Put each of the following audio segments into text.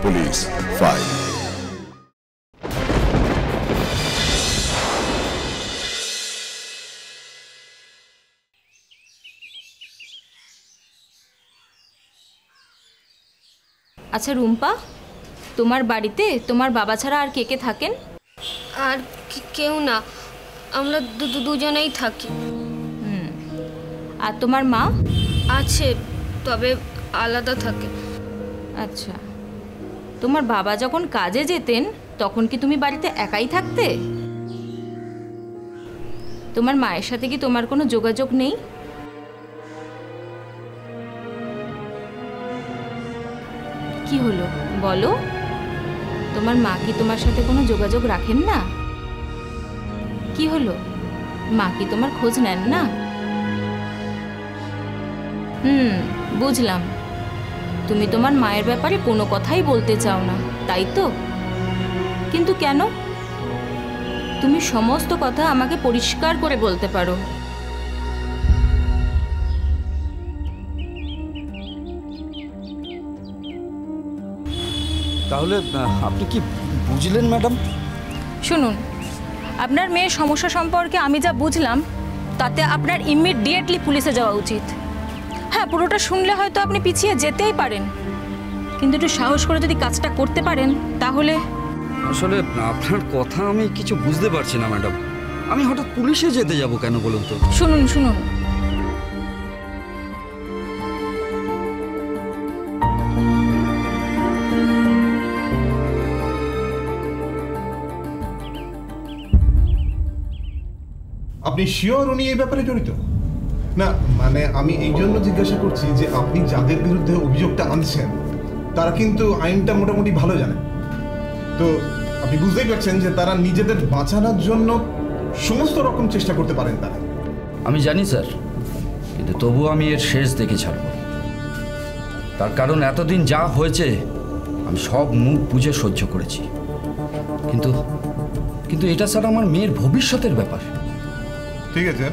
Police file. আচ্ছা রুম্পা, তোমার বাড়িতে তোমার বাবা ছাড়া আর কে কে থাকেন? আর কেউ না, আমরা দুজনেই থাকি। আর তোমার মা? আছে, তবে আলাদা থাকে। আচ্ছা, তোমার বাবা যখন কাজে যেতেন তখন কি তুমি বাড়িতে একাই থাকতে? তোমার মায়ের সাথে কি তোমার কোনো যোগাযোগ নেই? কি হলো বলো, তোমার মা কি তোমার সাথে কোনো যোগাযোগ রাখেন না? কি হলো, মা কি তোমার খোঁজ নেন না? বুঝলাম, তুমি তোমার মায়ের ব্যাপারে কোনো কথাই বলতে চাও না, তাই তো? কিন্তু কেন? তুমি সমস্ত কথা আমাকে পরিষ্কার করে বলতে পারো। তাহলে আপনি কি বুঝলেন ম্যাডাম? শুনুন, আপনার মেয়ের সমস্যা সম্পর্কে আমি যা বুঝলাম তাতে আপনার ইমিডিয়েটলি পুলিশে যাওয়া উচিত। হ্যাঁ, পুরোটা শুনলে হয়তো আপনি পিছিয়ে যেতেই পারেন, কিন্তু একটু সাহস করে যদি কাজটা করতে পারেন তাহলে। আসলে আপনার কথা আমি কিছু বুঝতে পারছি না ম্যাডাম। আমি হঠাৎ পুলিশে যেতে যাব কেন বলুন তো? শুনুন শুনুন, আপনি শিওর উনি এই ব্যাপারে জড়িত? না মানে আমি এই জন্য জিজ্ঞাসা করছি যে আপনি যাদের বিরুদ্ধে অভিযোগটা আনছেন তারা কিন্তু আইনটা মোটামুটি ভালো জানে, তো আপনি বুঝতেই পারছেন যে তারা নিজেদের বাঁচানোর জন্য সমস্ত রকম চেষ্টা করতে পারেন তারা। আমি জানি স্যার, কিন্তু তবুও আমি এর শেষ দেখে ছাড়ব। তার কারণ এতদিন যা হয়েছে আমি সব মুখ বুঝে সহ্য করেছি, কিন্তু কিন্তু এটা স্যার আমার মেয়ের ভবিষ্যতের ব্যাপার। ঠিক আছে,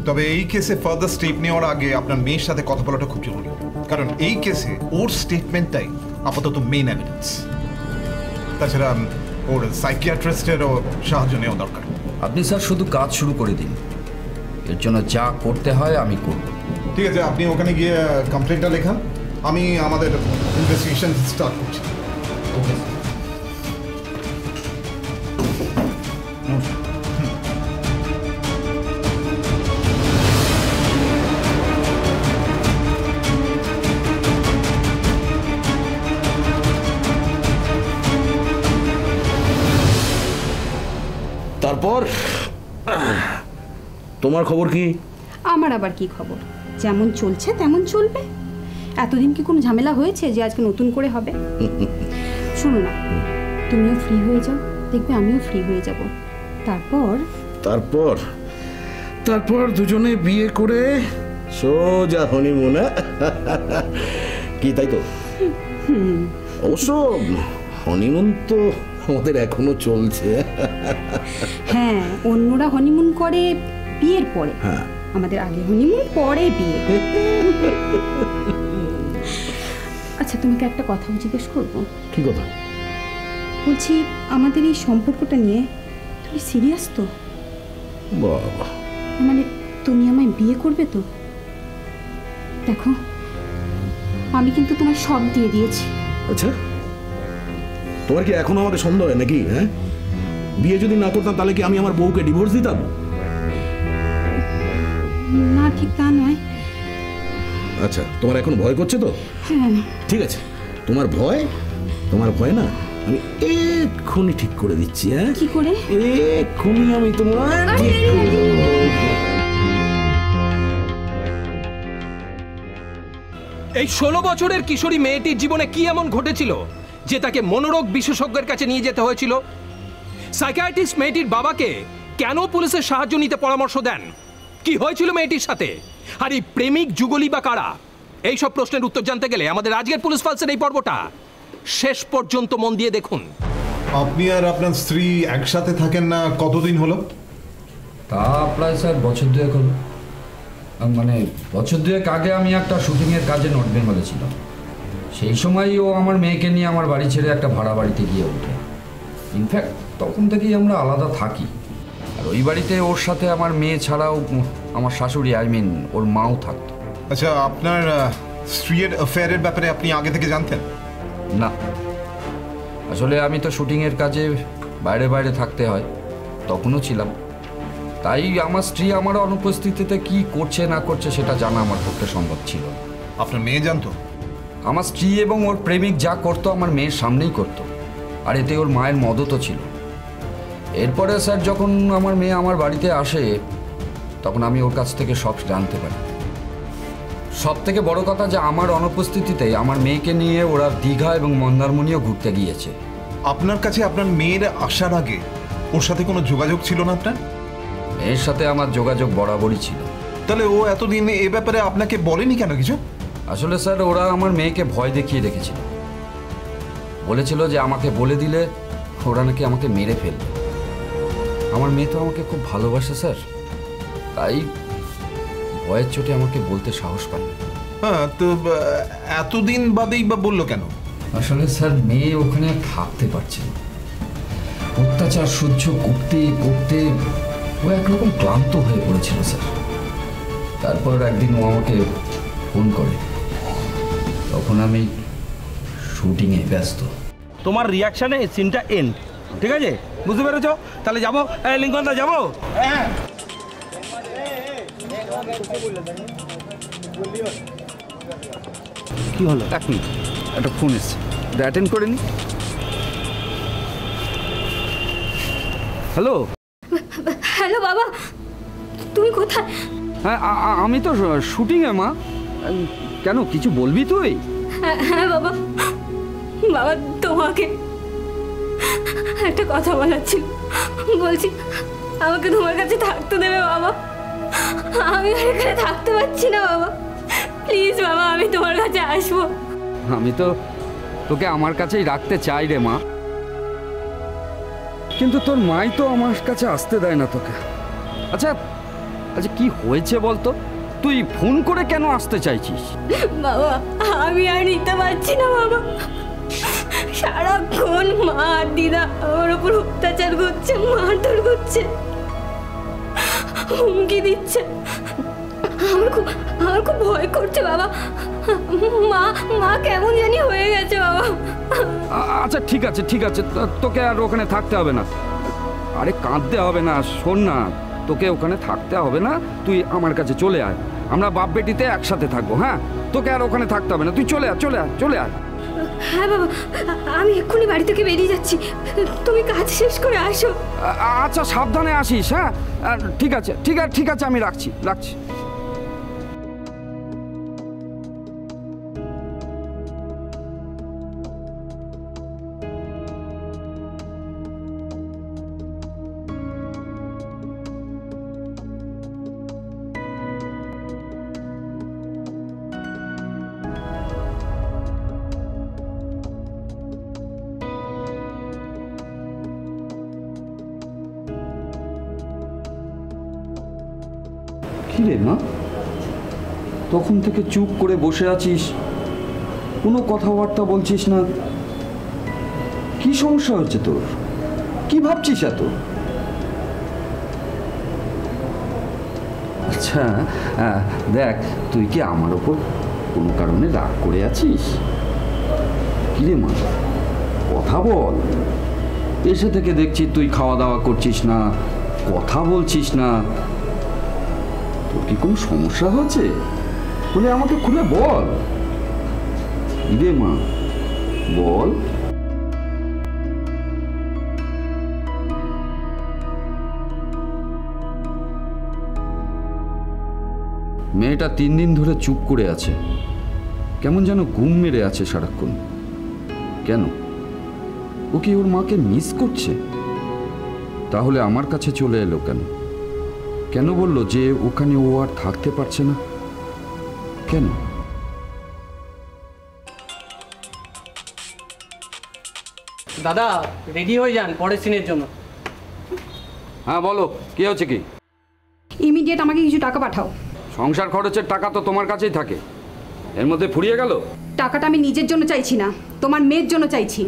তবে এই কেসে ফার্দার স্টেপ নেওয়ার আগে আপনার মেয়ের সাথে কথা বলাটা খুব জরুরি, কারণ এই কেসে ওর স্টেটমেন্টটাই আপাতত মেইন এভিডেন্স। তাছাড়া ওর সাইকিয়াট্রিস্টেরও সাহায্য নেওয়া দরকার। আপনি স্যার শুধু কাজ শুরু করে দিন, এর জন্য যা করতে হয় আমি করব। ঠিক আছে, আপনি ওখানে গিয়ে কমপ্লেনটা লেখান, আমি আমাদের ইনভেস্টিগেশন স্টার্ট করছি। ওকে। তারপর তোমার খবর কি? আমার আবার কি খবর, যেমন চলছে তেমন চলবে। এতদিন কি কোনো ঝামেলা হয়েছে যে আজকে নতুন করে হবে? শুনো না, তুমিও ফ্রি হয়ে যাও, দেখবে আমিও ফ্রি হয়ে যাব। তারপর তারপর তারপর দুজনে বিয়ে করে সোজা হনিমুন। কি তাই তো? অবশ্য হনিমুন তো আমাদের এখনো চলছে। হ্যাঁ, অন্যরা হনিমুন করে বিয়ের পরে, আমাদের আগে হনিমুন পরে বিয়ে। আচ্ছা, তোমাকে একটা কথা জিজ্ঞেস করবো। কি কথা? বলছি, আমাদের এই সম্পর্কটা নিয়ে তুমি সিরিয়াস তো? বাবা, মানে তুমি আমায় বিয়ে করবে তো? দেখো, আমি কিন্তু তোমায় সব দিয়ে দিয়েছি। আচ্ছা, তোমার কি এখনো আমাকে সন্দেহ হয় নাকি? হ্যাঁ, বিয়ে যদি না করতাম তাহলে কি আমি আমার বউকে ডিভোর্স দিতাম? না, ঠিক তা নয়। আচ্ছা, তোমার এখন ভয় করছে তো? হ্যাঁ। ঠিক আছে, তোমার ভয় না আমি এক্ষুনি ঠিক করে দিচ্ছি। হ্যাঁ, কি করে? এক্ষুনি আমি তোমার ঠিক করে দেব। এই 16 বছরের কিশোরী মেয়েটির জীবনে কি এমন ঘটেছিল যে তাকে মনোরোগ বিশেষজ্ঞের কাছে নিয়ে যেতে হয়েছিল? সাইকিয়াট্রিস্ট মেয়েটির বাবাকে কেন পুলিশের সাহায্য নিতে পরামর্শ দেন? কি হয়েছিল মেয়েটির সাথে? আর এই প্রেমিক যুগলী বা কারা? এই সব প্রশ্নের উত্তর জানতে গেলে আমাদের আজকের পুলিশ ফাইলসের এই পর্বটা শেষ পর্যন্ত মন দিয়ে দেখুন। আপনি আর আপনার স্ত্রী একসাথে থাকেন না কতদিন হলো? তা প্রায় স্যার বছর দুয়েক হলো। মানে বছর দুয়েক আগে আমি একটা শুটিংয়ের কাজে নর্থ বেঙ্গলে ছিলাম, সেই সময়ই ও আমার মেয়েকে নিয়ে আমার বাড়ি ছেড়ে একটা ভাড়া বাড়িতে গিয়ে ওঠে। ইনফ্যাক্ট তখন থেকেই আমরা আলাদা থাকি। আর ওই বাড়িতে ওর সাথে আমার মেয়ে ছাড়াও আমার শাশুড়ি, ওর মাও থাকতো। আচ্ছা, আপনার স্ত্রীর অ্যাফেয়ারের ব্যাপারে আপনি আগে থেকে জানতেন? না, আসলে আমি তো শুটিংয়ের কাজে বাইরে বাইরে থাকতে হয়, তখনও ছিলাম। তাই আমার স্ত্রী আমার অনুপস্থিতিতে কি করছে না করছে সেটা জানা আমার পক্ষে সম্ভব ছিল না। আপনার মেয়ে জানতো? আমার স্ত্রী এবং ওর প্রেমিক যা করতো আমার মেয়ের সামনেই করতো, আর এতে ওর মায়ের মদতও ছিল। এরপরে স্যার যখন আমার মেয়ে আমার বাড়িতে আসে তখন আমি ওর কাছ থেকে সব জানতে পারি। সব থেকে বড় কথা যে আমার অনুপস্থিতিতে আমার মেয়েকে নিয়ে ওরা দীঘা এবং মন্দারমণিও ঘুরতে গিয়েছে। আপনার কাছে আপনার মেয়ের আসার আগে ওর সাথে কোনো যোগাযোগ ছিল না আপনার? মেয়ের সাথে আমার যোগাযোগ বরাবরই ছিল। তাহলে ও এতদিন এ ব্যাপারে আপনাকে বলেনি কেন কিছু? আসলে স্যার ওরা আমার মেয়েকে ভয় দেখিয়ে রেখেছিল। বলেছিল যে আমাকে বলে দিলে ওরা নাকি আমাকে মেরে ফেলবে। আমার মেয়ে তো আমাকে খুব ভালোবাসে স্যার, তাই ভয়ের চোটে আমাকে বলতে সাহস পাই। হ্যাঁ, তো এতদিন বাদেই বা বললো কেন? আসলে স্যার মেয়ে ওখানে থাকতে পারছে না। অত্যাচার সহ্য করতে করতে ও একরকম ক্লান্ত হয়ে পড়েছিল স্যার। তারপর একদিন ও আমাকে ফোন করে, তখন আমি শুটিংয়ে ব্যস্ত। তোমার রিয়াকশানে এই সিনটা এন্ড, ঠিক আছে? বুঝতে পেরেছো? তাহলে যাবো লিঙ্কনদা, যাবো? কি হলো? এক মিনিট, একটা ফোন এসছে, অ্যাটেন্ড করে নি। হ্যালো। হ্যালো বাবা, তুমি কোথায়? হ্যাঁ, আমি তো শুটিংয়ে মা। কেন, কিছু বলবি তুই? হ্যাঁ বাবা, বাবা তোমাকে একটা কথা বলার ছিল। বলছি আমাকে তোমার কাছে থাকতে দেবে বাবা? আমি আর এখানে থাকতে পারছি না বাবা, প্লিজ বাবা, আমি তোমার কাছে আসবো। আমি তো তোকে আমার কাছেই রাখতে চাই রে মা, কিন্তু তোর মাই তো আমার কাছে আসতে দেয় না তোকে। আচ্ছা আচ্ছা, কি হয়েছে বলতো? তুই ফোন করে কেন আসতে চাইছিস? বাবা আমি আর নিতে পারছি না বাবা, সারাক্ষণ মা আর দিদা আমার উপর অত্যাচার করছে, মারধর করছে, হুমকি দিচ্ছে। আমার খুব ভয় করছে বাবা। মা কেমন জানি হয়ে গেছে বাবা। আচ্ছা ঠিক আছে ঠিক আছে, তোকে আর ওখানে থাকতে হবে না। আরে কাঁদতে হবে না, শোন না, তোকে ওখানে থাকতে হবে না, তুই আমার কাছে চলে আয়, আমরা বাপ বেটিতে একসাথে থাকবো। হ্যাঁ, তোকে আর ওখানে থাকতে হবে না, তুই চলে আয় চলে আয় চলে আয়। হ্যাঁ বাবা, আমি এক্ষুনি বাড়ি থেকে বেরিয়ে যাচ্ছি, তুমি কাজ শেষ করে আসো। আচ্ছা সাবধানে আসিস। হ্যাঁ ঠিক আছে ঠিক আছে ঠিক আছে, আমি রাখছি রাখছি। কিরে মা, তখন থেকে চুপ করে বসে আছিস, কোনো কথাবার্তা বলছিস না। কি সমস্যা হচ্ছে তোর? কি ভাবছিস এত? আচ্ছা দেখ, তুই কি আমার ওপর কোনো কারণে রাগ করে আছিস? কিরে মা, কথা বল। এসে থেকে দেখছি তুই খাওয়া দাওয়া করছিস না, কথা বলছিস না। তোর কি কোনো সমস্যা হচ্ছে? বলে আমাকে খুলে বল। রে মা, বল। মেয়েটা 3 দিন ধরে চুপ করে আছে, কেমন যেন ঘুম মেরে আছে সারাক্ষণ। কেন, ও কি ওর মাকে মিস করছে? তাহলে আমার কাছে চলে এলো কেন? কেন বললো যে ওখানে ও আর থাকতে পারছে না? কেন? দাদা রেডি হয়ে যান পরের সিনের জন্য। হ্যাঁ বলো, কি হচ্ছে কি? ইমিডিয়েট আমাকে কিছু টাকা পাঠাও। সংসার খরচের টাকা তো তোমার কাছেই থাকে, এর মধ্যে ফুরিয়ে গেল? টাকাটা আমি নিজের জন্য চাইছি না, তোমার মেয়ের জন্য চাইছি।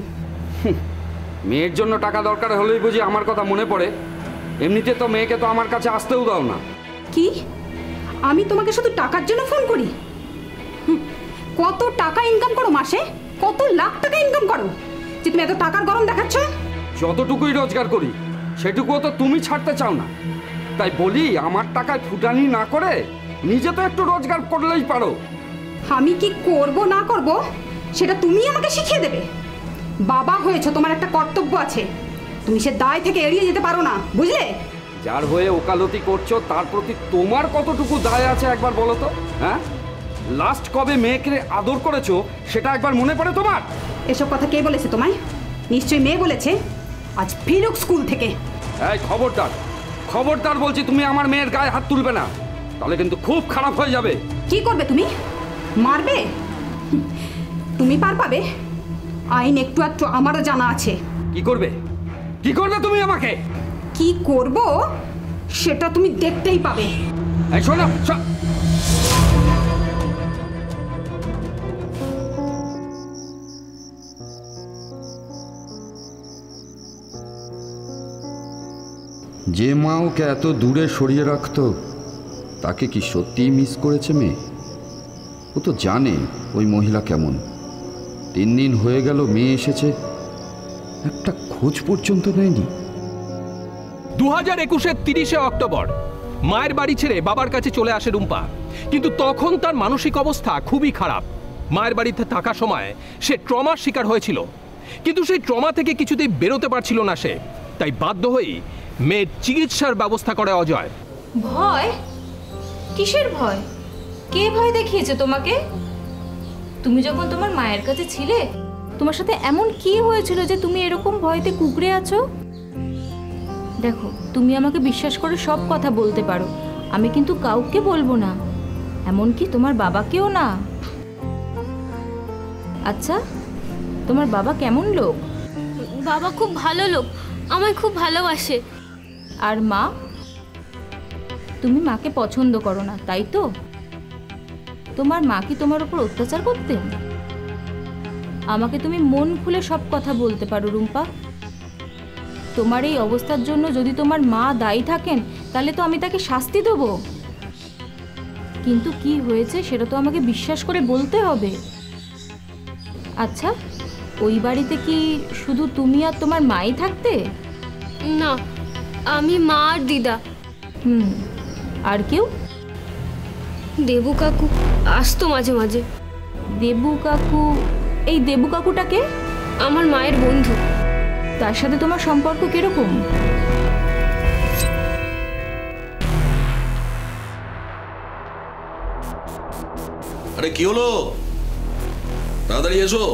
মেয়ের জন্য টাকা দরকার হলেই বুঝি আমার কথা মনে পড়ে? এমনিতে তো মেয়েকে তো আমার কাছে আসতেও দাও না। কি আমি তোমাকে শুধু টাকার জন্য ফোন করি? কত টাকা ইনকাম করো মাসে? কত লাখ টাকা ইনকাম করো যে তুমি এত টাকার গরম দেখাচ্ছ? যতটুকুই রোজগার করি সেটুকুও তো তুমি ছাড়তে চাও না। তাই বলি, আমার টাকায় ফুটানি না করে নিজে তো একটু রোজগার করলেই পারো। আমি কি করব না করব সেটা তুমি আমাকে শিখিয়ে দেবে? বাবা হয়েছো, তোমার একটা কর্তব্য আছে, তুমি সে দায় থেকে এড়িয়ে যেতে পারো না, বুঝলে? যার হয়ে ওকালতি করছো তার প্রতি তোমার কতটুকু দায় আছে একবার বলো তো। হ্যাঁ, লাস্ট কবে মেয়েকে আদর করেছো সেটা একবার মনে পড়ে তোমার? এসব কথা কে বলেছে তোমায়? নিশ্চয়ই মেয়ে বলেছে। আজ ফিরুক স্কুল থেকে। এই খবরদার, খবরদার বলছি, তুমি আমার মেয়ের গায়ে হাত তুলবে না, তাহলে কিন্তু খুব খারাপ হয়ে যাবে। কি করবে তুমি? মারবে? তুমি পার পাবে? আইন একটু একটু আমারও জানা আছে। কি করবে? কি করবে তুমি আমাকে? কি করব সেটা তুমি দেখতেই পাবে। এই শোনো, যে মা ওকে এত দূরে সরিয়ে রাখতো তাকে কি সত্যিই মিস করেছে মেয়ে? ও তো জানে ওই মহিলা কেমন। 3 দিন হয়ে গেল মেয়ে এসেছে, একটা খোঁজ পর্যন্ত নেয়নি। 2021-এর 30শে অক্টোবর মায়ের বাড়ি ছেড়ে বাবার কাছে চলে আসে রুম্পা, কিন্তু তখন তার মানসিক অবস্থা খুবই খারাপ। মায়ের বাড়িতে থাকার সময় সে ট্রমার শিকার হয়েছিল, কিন্তু সেই ট্রমা থেকে কিছুতেই বেরোতে পারছিল না সে। তাই বাধ্য হয়ে মেয়ের চিকিৎসার ব্যবস্থা করে অজয়। ভয়? কিসের ভয়? কে ভয় দেখিয়েছে তোমাকে? তুমি যখন তোমার মায়ের কাছে ছিলে, তোমার সাথে এমন কি হয়েছিল যে তুমি এরকম ভয়তে কুঁকড়ে আছো? দেখো, তুমি আমাকে বিশ্বাস করে সব কথা বলতে পারো, আমি কিন্তু কাউকে বলবো না, এমনকি তোমার বাবাকেও না। আচ্ছা, তোমার বাবা কেমন লোক? বাবা খুব ভালো লোক, আমায় খুব ভালোবাসে। আর মা? তুমি মাকে পছন্দ করো না, তাই তো? তোমার মা কি তোমার উপর অত্যাচার করতেন? আমাকে তুমি মন খুলে সব কথা বলতে পারো রুম্পা। তোমার এই অবস্থার জন্য যদি তোমার মা দায়ী থাকেন, তাহলে তো আমি তাকে শাস্তি দেবো, কিন্তু কি হয়েছে সেটা তো আমাকে বিশ্বাস করে বলতে হবে। আচ্ছা, ওই বাড়িতে কি শুধু তুমি আর তোমার মাই থাকতে? না, আমি মা আর দিদা। আর কেউ? দেবু কাকু আসতো মাঝে মাঝে। দেবু কাকু? এই দেবু কাকুটাকে? আমার মায়ের বন্ধু। তার সাথে তোমার সম্পর্ক কিরকম? আরে কি হলো? তাড়াতাড়ি এসো,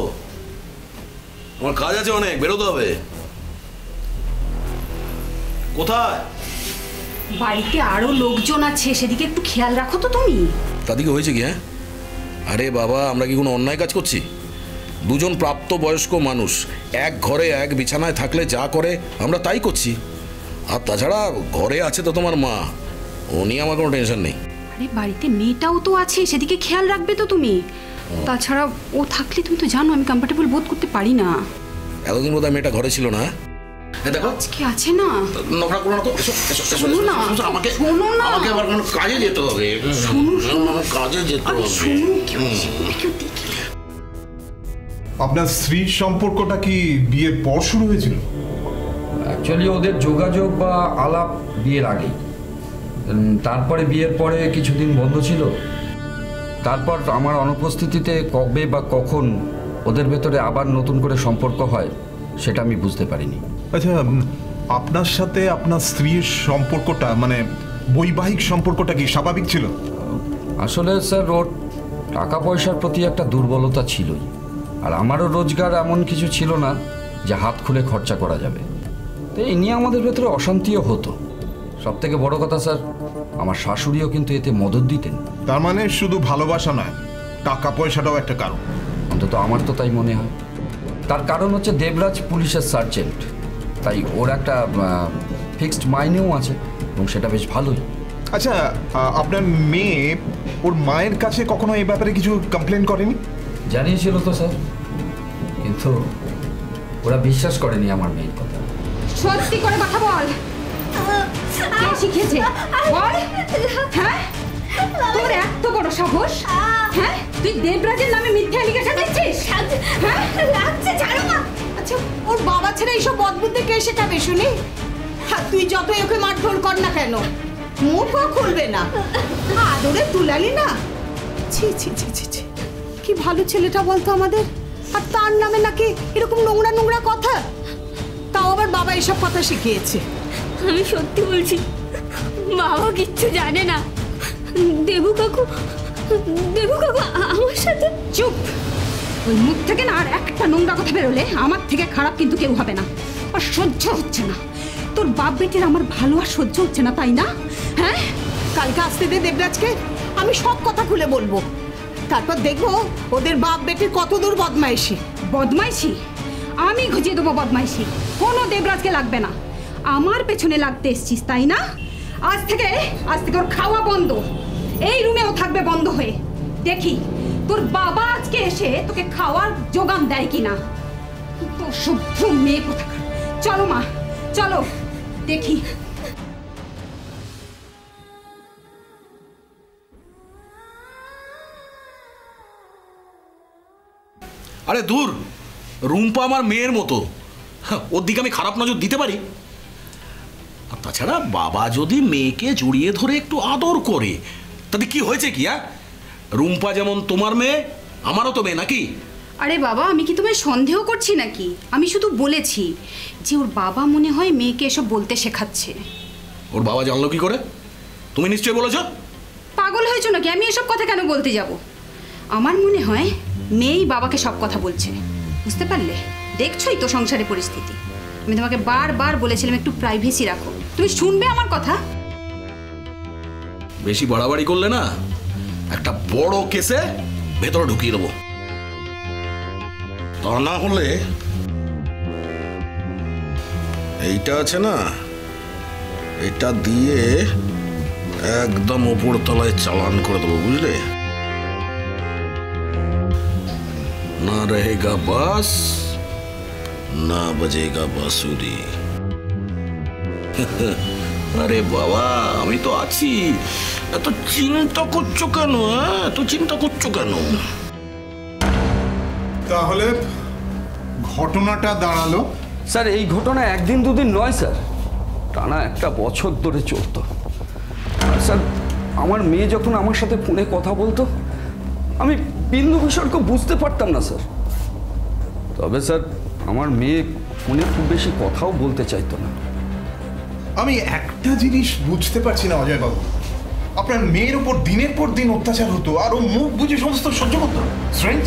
আমার কাজ আছে অনেক, বেরোতে হবে। কোথায়? বাড়িতে আরো লোকজন আছে, সেদিকে একটু খেয়াল রাখো তো তুমি। তাদিকে হয়েছে কি? হ্যাঁ, আরে বাবা, আমরা কি কোনো অন্যায় কাজ করছি? দুজন প্রাপ্ত বয়স্ক মানুষ এক ঘরে এক বিছানায় থাকলে যা করে আমরা তাই করছি। আর তাছাড়া ঘরে আছে তো তোমার মা, ও নিয়ে আমার কোনো টেনশন নেই। আরে বাড়িতে মেয়েটাও তো আছে, সেদিকে খেয়াল রাখবে তো তুমি। তাছাড়া ও থাকলে তুমি তো জানো আমি কমফর্টেবল বোধ করতে পারি না। এতদিন বোধহয় মেয়েটা ঘরে ছিল না। দেখো আজকে আছে না। নোংরা করো না তো, শোনো না, আমাকে শোনো না, আমাকে আবার কোনো কাজে যেতে হবে। কাজে যেতে হবে। আপনার স্ত্রীর সম্পর্কটা কি বিয়ের পর শুরু হয়েছিল? অ্যাকচুয়ালি ওদের যোগাযোগ বা আলাপ বিয়ের আগেই, তারপরে বিয়ের পরে কিছুদিন বন্ধ ছিল। তারপর আমার অনুপস্থিতিতে কবে বা কখন ওদের ভেতরে আবার নতুন করে সম্পর্ক হয় সেটা আমি বুঝতে পারিনি। আচ্ছা, আপনার সাথে আপনার স্ত্রীর সম্পর্কটা, মানে বৈবাহিক সম্পর্কটা কি স্বাভাবিক ছিল? আসলে স্যার, ওর টাকা পয়সার প্রতি একটা দুর্বলতা ছিলই, আর আমারও রোজগার এমন কিছু ছিল না যে হাত খুলে খরচা করা যাবে। তো এই নিয়ে আমাদের ভেতরে অশান্তিও হতো। সব থেকে বড় কথা স্যার, আমার শাশুড়িও কিন্তু এতে মদত দিতেন। তার মানে শুধু ভালোবাসা নয়, টাকা পয়সাটাও একটা কারণ। অন্তত আমার তো তাই মনে হয়। তার কারণ হচ্ছে দেবরাজ পুলিশের সার্জেন্ট, তাই ওর একটা ফিক্সড মাইনেও আছে এবং সেটা বেশ ভালোই। আচ্ছা, আপনার মেয়ে ওর মায়ের কাছে কখনো এই ব্যাপারে কিছু কমপ্লেন করেনি? জানিয়েছিল তো স্যার, কিন্তু ওরা বিশ্বাস করেনি আমার মেয়ের কথা। সত্যি করে কথা বল, কে শিখিয়েছে বল? হ্যাঁ, তোর এত বড় সাহস? হ্যাঁ, তুই দেবরাজের নামে মিথ্যা অ্যালিগেশন দিচ্ছিস? হ্যাঁ, লাগছে, ছাড়ো না। আচ্ছা, ওর বাবা ছেড়ে এইসব বদবুদ্ধি কে শেখাবে শুনি? আর তুই যতই ওকে মারধর কর না কেন, মুখও খুলবে না। আদরে তুলালি না। ছি ছি ছি ছি ছি, কি ভালো ছেলেটা বলতো আমাদের, আর তার নামে নাকি এরকম নোংরা নোংরা কথা। তাও আবার বাবা এসব কথা শিখিয়েছে। আমি সত্যি বলছি, বাবা কিচ্ছু জানে না। দেবু কাকু আমার সাথে। চুপ! ওই মুখ থেকে না আর একটা নোংরা কথা বেরোলে আমার থেকে খারাপ কিন্তু কেউ হবে না। আর সহ্য হচ্ছে না, তোর বাপ বেটির আমার ভালো আর সহ্য হচ্ছে না, তাই না? হ্যাঁ, কালকে আসতে দে দেবরাজকে, আমি সব কথা খুলে বলবো। তারপর দেখবো ওদের বাপ বেটির কত দূর বদমাইশি। বদমাইশি? আমি ঘুচিয়ে দেবো বদমাইশি। কোনো দেবরাজকে লাগবে না, আমার পেছনে লাগতে এসছিস তাই না? আজ থেকে ওর খাওয়া বন্ধ, এই রুমেও থাকবে বন্ধ হয়ে। দেখি তোর বাবা আজকে এসে তোকে খাওয়ার জোগান দেয় কিনা। তো শুভ্র মেয়ে কোথাকার। চলো মা, চলো দেখি। আরে দূর, রুম্পা আমার মেয়ের মতো, ওর দিকে আমি খারাপ নজর দিতে পারি? আর তাছাড়া বাবা যদি মেয়েকে জড়িয়ে ধরে একটু আদর করে তাতে কি হয়েছে কি? রুম্পা যেমন তোমার মেয়ে, আমারও তো মেয়ে নাকি? আরে বাবা, আমি কি তোমায় সন্দেহ করছি নাকি? আমি শুধু বলেছি যে ওর বাবা মনে হয় মেয়েকে এসব বলতে শেখাচ্ছে। ওর বাবা জানলো কি করে? তুমি নিশ্চয়ই বলেছ। পাগল হয়েছো নাকি? আমি এসব কথা কেন বলতে যাব? আমার মনে হয় মেয়েই বাবাকে সব কথা বলছে, বুঝতে পারলে? দেখছোই তো সংসারের পরিস্থিতি। আমি তোমাকে বারবার বলেছিলাম একটু প্রাইভেসি রাখো, তুমি শুনবে আমার কথা? বেশি বাড়াবাড়ি করলে না একটা বড় কেসে ভেতরে ঢুকিয়ে দেবো। তা না হলে এইটা আছে না, এটা দিয়ে একদম ওপর তলায় চালান করে দেবো, বুঝলে? না रहेगा বাস, না বাজেগা বাঁশুরি। আরে বাবা, আমি তো আছি, এত চিন্তা করছো কেন? এত চিন্তা করছো কেন? তাহলে ঘটনাটা দাঁড়ালো? স্যার, এই ঘটনা একদিন দুদিন নয় স্যার, টানা একটা বছর ধরে চলতো। আর স্যার, আমার মেয়ে যখন আমার সাথে ফোনে কথা বলতো আমি বিন্দু বিসর্গ বুঝতে পারতাম না স্যার। তবে স্যার, আমার মেয়ে ফোনে খুব বেশি কথাও বলতে চাইতো না। আমি একটা জিনিস বুঝতে পারছি না অজয় বাবু, আপনার মেয়ের উপর দিনের পর দিন অত্যাচার হতো আর ও মুখ বুঝে সমস্ত সহ্য করতো। স্ট্রেঞ্জ।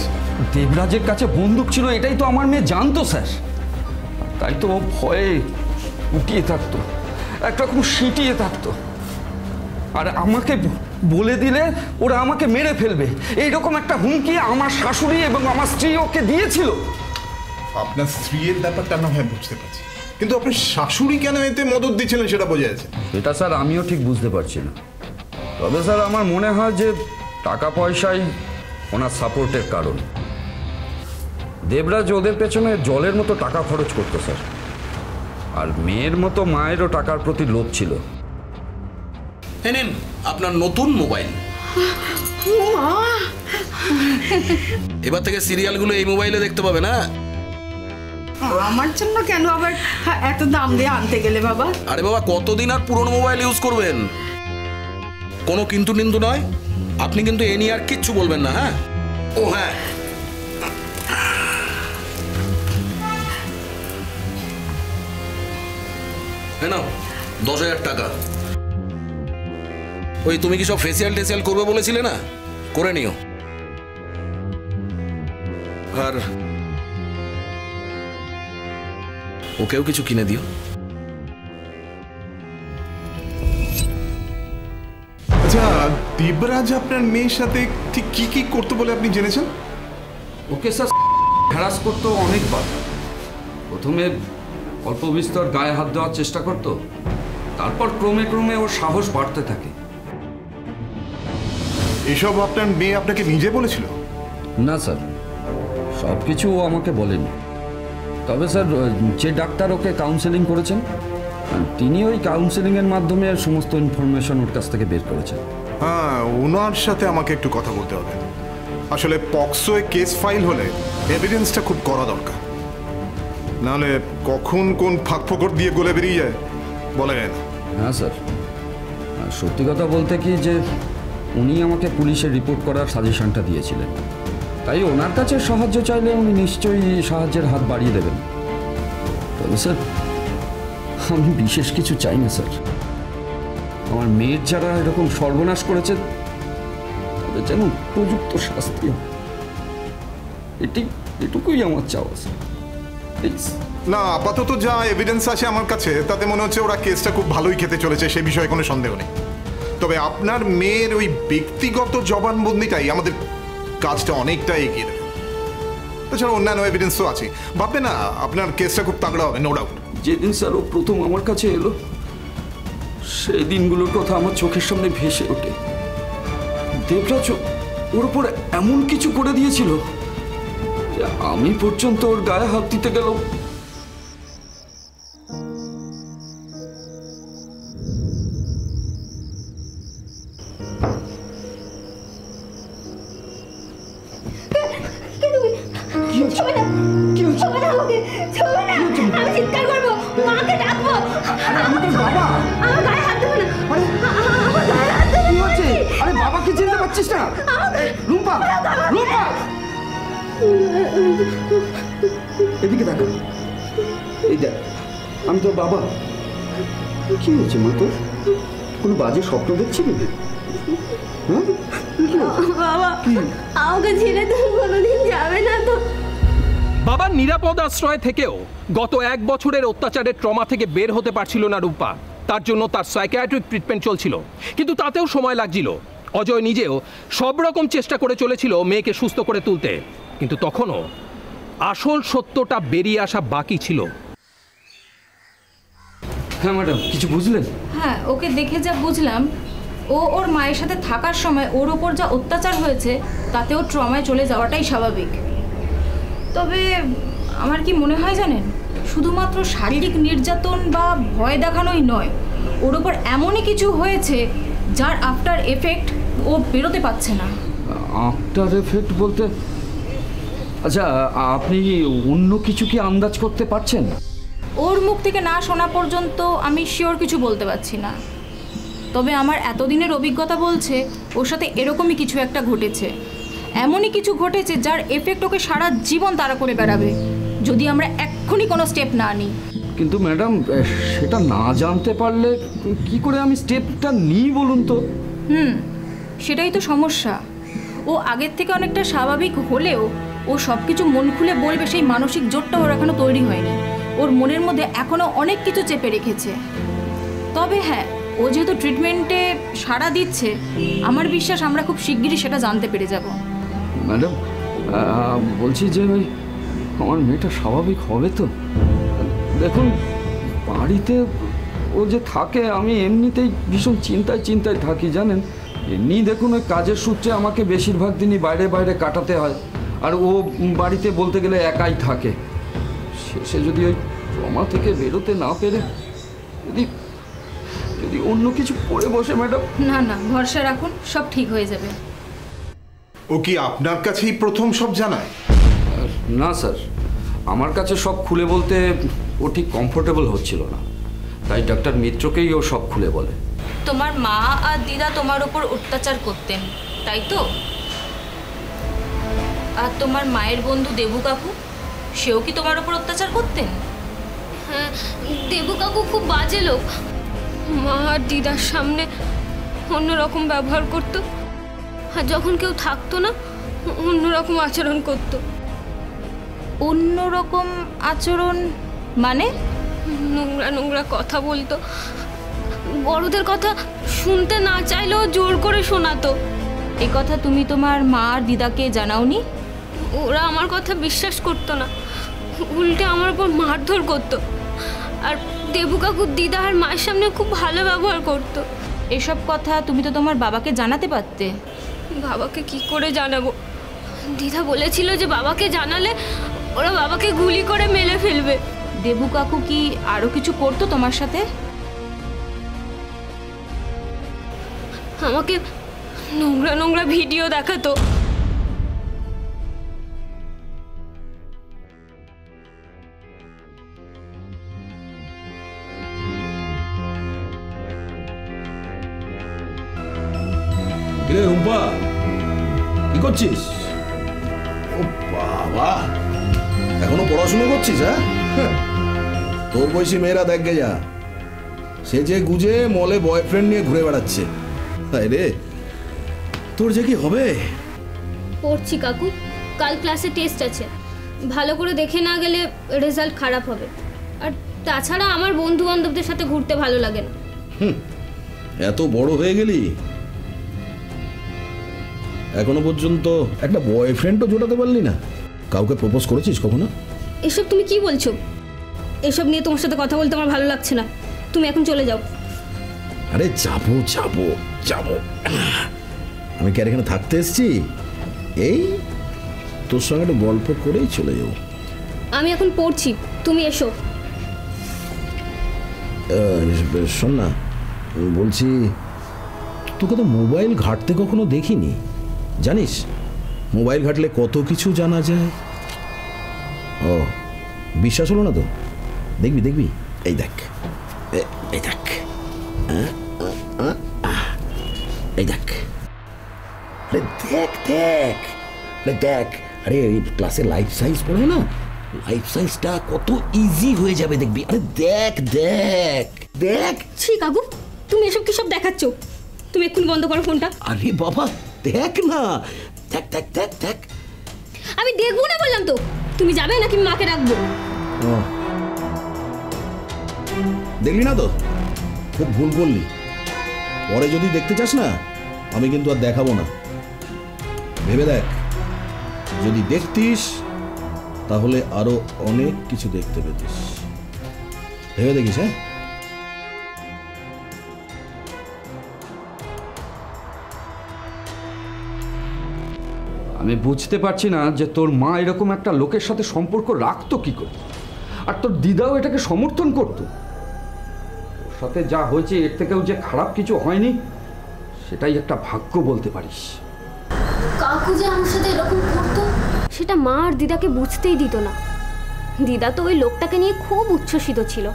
দেবরাজের কাছে বন্দুক ছিল, এটাই তো আমার মেয়ে জানতো স্যার। তাই তো ও ভয়ে উঠিয়ে থাকতো, একরকম সিটিয়ে থাকতো। আর আমাকে বলে দিলে ওরা আমাকে মেরে ফেলবে, এইরকম একটা হুমকি আমার শাশুড়ি এবং আমার স্ত্রী ওকে দিয়েছিল। আপনার স্ত্রীর ব্যাপারটা না হয় বুঝতে পারছি, কিন্তু আপনার শাশুড়ি কেন এতে মদত দিচ্ছিলেন সেটা বোঝা যাচ্ছে। এটা স্যার আমিও ঠিক বুঝতে পারছি না। তবে স্যার, আমার মনে হয় যে টাকা পয়সাই ওনার সাপোর্টের কারণ। দেবরাজ ওদের পেছনে জলের মতো টাকা খরচ করতো স্যার, আর মেয়ের মতো মায়েরও টাকার প্রতি লোভ ছিল। নিন আপনার নতুন মোবাইল। এবার থেকে সিরিয়ালগুলো এই মোবাইলে দেখতে পাবে না। আমার জন্য কেন আবার এত দাম দিয়ে আনতে গেলে বাবা? আরে বাবা, কতদিন আর পুরনো মোবাইল ইউজ করবেন? কোনো কিন্তু নিন্দু নয়, আপনি কিন্তু এ নিয়ে আর কিচ্ছু বলবেন না। হ্যাঁ, ও হ্যাঁ, নাও 10,000 টাকা। ওই তুমি কি সব ফেসিয়াল টেসিয়াল করবে বলেছিলে না, করে নিও। আর ওকেও কিছু কিনে দিও। আচ্ছা, দেবরাজ আপনার মেয়ের সাথে ঠিক কি কি করতো বলে আপনি জেনেছেন? ওকে স্যার হ্যারাস করতো অনেকবার। প্রথমে অল্প বিস্তর গায়ে হাত দেওয়ার চেষ্টা করতো, তারপর ক্রমে ক্রমে ওর সাহস বাড়তে থাকে। এসব আপনার মেয়ে আপনাকে নিজে বলেছিল? না স্যার, সব কিছু ও আমাকে বলেনি, তবে স্যার যে ডাক্তার ওকে কাউন্সেলিং করেছেন তিনি ওই কাউন্সেলিংয়ের মাধ্যমে সমস্ত ইনফরমেশন ওর কাছ থেকে বের করেছেন। হ্যাঁ, ওনার সাথে আমাকে একটু কথা বলতে হবে। আসলে পক্সোয় কেস ফাইল হলে এভিডেন্সটা খুব করা দরকার, নাহলে কখন কোন ফাঁক ফোকর দিয়ে গলে বেরিয়ে যায় বলা যায় না। হ্যাঁ স্যার, সত্যি কথা বলতে কি যে উনি আমাকে পুলিশে রিপোর্ট করার সাজেশনটা দিয়েছিলেন, তাই ওনার কাছে সাহায্য চাইলে উনি নিশ্চয়ই সাহায্যের হাত বাড়িয়ে দেবেন। তবে স্যার আমি বিশেষ কিছু চাই না স্যার, আমার মেয়ের যারা এরকম সর্বনাশ করেছে তাদের যেন উপযুক্ত শাস্তি হয়, এটুকুই আমার চাওয়া স্যার, প্লিজ। না, আপাতত যা এভিডেন্স আছে আমার কাছে তাতে মনে হচ্ছে ওরা কেসটা খুব ভালোই খেতে চলেছে, সে বিষয়ে কোনো সন্দেহ নেই। তবে আপনার মেয়ের ওই ব্যক্তিগত জবানবন্দিটাই আমাদের কাজটা অনেকটা এগিয়ে দেবে। তাছাড়া অন্যান্য এভিডেন্সও আছে, ভাববে না আপনার কেসটা খুব তাগড়া হবে, নো ডাউট। যেদিন স্যার ও প্রথম আমার কাছে এলো সেই দিনগুলোর কথা আমার চোখের সামনে ভেসে ওঠে। দেবরাজ ওর উপর এমন কিছু করে দিয়েছিল যে আমি পর্যন্ত ওর গায়ে হাত দিতে গেলাম। এদিকে দেখো, এই দেখ আমি তোর বাবা। কি হয়েছে মা, তোর কোনো বাজে স্বপ্ন দেখছিলি? বাবা আমাকে ছেড়ে তুমি কোনোদিন যাবে না তো? বাবার নিরাপদ আশ্রয় থেকেও গত 1 বছরের অত্যাচারের ট্রমা থেকে বের হতে পারছিল না রূপা। তার জন্য তার সাইকিয়াট্রিক ট্রিটমেন্ট চলছিল, কিন্তু তাতেও সময় লাগছিল। অজয় নিজেও সব রকম চেষ্টা করে চলেছিল মেয়েকে সুস্থ করে তুলতে, কিন্তু তখনও আসল সত্যটা বেরিয়ে আসা বাকি ছিল। হ্যাঁ ম্যাডাম, কিছু বুঝলেন? হ্যাঁ, ওকে দেখে যা বুঝলাম, ও ওর মায়ের সাথে থাকার সময় ওর ওপর যা অত্যাচার হয়েছে তাতে ও ট্রমায় চলে যাওয়াটাই স্বাভাবিক। তবে আমার কি মনে হয় জানেন, শুধুমাত্র শারীরিক নির্যাতন বা ভয় দেখানোই নয়, ওর ওপর এমনই কিছু হয়েছে যার আফটার এফেক্ট ও বেরোতে পারছে না। আফটার এফেক্ট বলতে? আচ্ছা, আপনি অন্য কিছু কি আন্দাজ করতে পারছেন? ওর মুখ থেকে না শোনা পর্যন্ত আমি শিওর কিছু বলতে পারছি না, তবে আমার এতদিনের অভিজ্ঞতা বলছে ওর সাথে এরকমই কিছু একটা ঘটেছে। এমনই কিছু ঘটেছে যার এফেক্ট ওকে সারা জীবন তাড়া করে বেড়াবে যদি আমরা এক্ষুনি কোনো স্টেপ না নিই। কিন্তু ম্যাডাম, সেটা না জানতে পারলে কি করে আমি স্টেপটা নিই বলুন তো? সেটাই তো সমস্যা। ও আগের থেকে অনেকটা স্বাভাবিক হলেও ও সব কিছু মন খুলে বলবে সেই মানসিক জোরটা ওর এখনো তৈরি হয়নি। ওর মনের মধ্যে এখনো অনেক কিছু চেপে রেখেছে। তবে হ্যাঁ, ও যেহেতু ট্রিটমেন্টে সাড়া দিচ্ছে, আমার বিশ্বাস আমরা খুব শিগগিরই সেটা জানতে পেরে যাব। ম্যাডাম, বলছি যে ওই আমার মেয়েটা স্বাভাবিক হবে তো? দেখুন, বাড়িতে ও যে থাকে আমি এমনিতেই ভীষণ চিন্তায় থাকি জানেন। এমনি দেখুন, ওই কাজের সূত্রে আমাকে বেশিরভাগ দিনই বাইরে কাটাতে হয়, আর ও বাড়িতে বলতে গেলে একাই থাকে। শেষে যদি ওই ট্রমা থেকে বেরোতে না পেরে যদি অন্য কিছু করে বসে ম্যাডাম। না, ভরসা রাখুন, সব ঠিক হয়ে যাবে। ও কি আপনার কাছেই প্রথম সব জানায়? না স্যার, আমার কাছে সব খুলে বলতে ও ঠিক কমফোর্টেবল হচ্ছিল না, তাই ডাক্তার মিত্রকেই ও সব খুলে বলে। তোমার মা আর দিদা তোমার উপর অত্যাচার করতেন, তাই তো? আর তোমার মায়ের বন্ধু দেবু কাকু, সেও কি তোমার উপর অত্যাচার করতেন? হ্যাঁ, দেবু কাকু খুব বাজে লোক। মা আর দিদার সামনে অন্যরকম ব্যবহার করতো, আর যখন কেউ থাকতো না অন্যরকম আচরণ করতো। অন্যরকম আচরণ মানে? নোংরা কথা বলতো, বড়দের কথা শুনতে না চাইলেও জোর করে শোনাতো। এই কথা তুমি তোমার মা আর দিদাকে জানাওনি? ওরা আমার কথা বিশ্বাস করতো না, উল্টে আমার উপর মারধর করতো। আর দেবু কাকু দিদা আর মায়ের সামনে খুব ভালো ব্যবহার করতো। এসব কথা তুমি তো তোমার বাবাকে জানাতে পারতে। বাবাকে কি করে জানাবো? দিদা বলেছিল যে বাবাকে জানালে ওরা বাবাকে গুলি করে মেরে ফেলবে। দেবু কাকু কি আরো কিছু করতো তোমার সাথে? আমাকে নোংরা নোংরা ভিডিও দেখাতো। কিরে রুম্পা, কি করছিস? ও বাবা, এখনো পড়াশোনা করছিস? হ্যাঁ, তোর বয়সী মেয়েরা দেখে যা, সে যে গুজে মলে বয়ফ্রেন্ড নিয়ে ঘুরে বেড়াচ্ছে। তাই রে, তোর যে কি হবে? পড়ছি কাকু, কাল ক্লাসে টেস্ট আছে, ভালো করে দেখে না গেলে রেজাল্ট খারাপ হবে। আর তাছাড়া আমার বন্ধু বান্ধবদের সাথে ঘুরতে ভালো লাগে না। এত বড় হয়ে গেলি, এখনো পর্যন্ত একটা বয়ফ্রেন্ডও জোটাতে পারলি না? কাউকে প্রপোজ করেছিস কখনো? এসব তুমি কি বলছো? এসব নিয়ে তোমার সাথে কথা বলতে আমার ভালো লাগছে না, তুমি এখন চলে যাও। আরে যাবো যাবো যাবো, আমি কি আর এখানে থাকতে এসেছি? এই তোর সঙ্গে একটু গল্প করেই চলে যাবো। আমি এখন পড়ছি, তুমি এসো। শোন না, বলছি তোকে তো মোবাইল ঘাঁটতে কখনো দেখিনি, জানিস মোবাইল ঘাঁটলে কত কিছু জানা যায়। ও বিশ্বাস হলো না তো? দেখবি দেখবি, এই দেখ, এই দেখ, এই দেখ, আরে দেখ দেখ, আরে দেখ, আরে এই ক্লাসে লাইফ সায়েন্স পড়ে না, লাইফ সায়েন্সটা কত ইজি হয়ে যাবে দেখবি। আরে দেখ দেখ দেখ। ছি কাকু, তুমি এসব কি সব দেখাচ্ছ? তুমি এক্ষুনি বন্ধ করো ফোনটা। আরে বাবা দেখ না, দেখ দেখ দেখ দেখ। আমি দেখবো না বললাম তো। তুমি যাবে নাকি মাকে রাখবো? দেখলি না তো, খুব ভুল করলি। পরে যদি দেখতে চাস না, আমি কিন্তু আর দেখাবো না। ভেবে দেখ, যদি দেখতিস তাহলে আরো অনেক কিছু দেখতে পেতিস। ভেবে দেখিস। হ্যাঁ, আমি বুঝতে পারছি না যে তোর মা এরকম একটা লোকের সাথে সম্পর্ক রাখতো কি করে, আর তোর দিদাও এটাকে সমর্থন করতো। ওর সাথে যা হয়েছে এর থেকেও যে খারাপ কিছু হয়নি, সেটাই একটা ভাগ্য বলতে পারিস। কাকু যে আমার সাথে এরকম করতো, সেটা মা আর দিদাকে বুঝতেই দিত না। দিদা তো ওই লোকটাকে নিয়ে খুব উচ্ছ্বসিত ছিল,